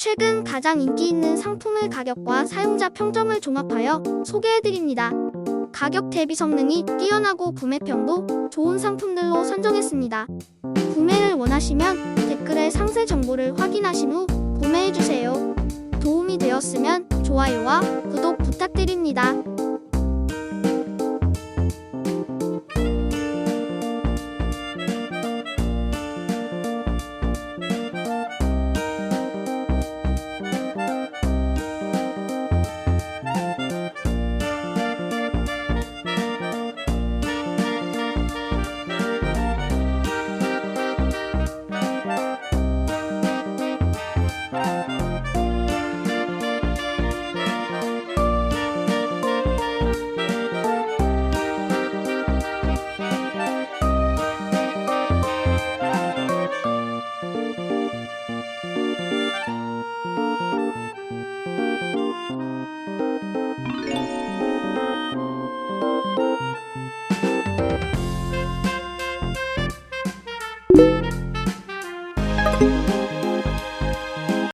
최근 가장 인기 있는 상품의 가격과 사용자 평점을 종합하여 소개해드립니다. 가격 대비 성능이 뛰어나고 구매평도 좋은 상품들로 선정했습니다. 구매를 원하시면 댓글에 상세 정보를 확인하신 후 구매해주세요. 도움이 되었으면 좋아요와 구독 부탁드립니다.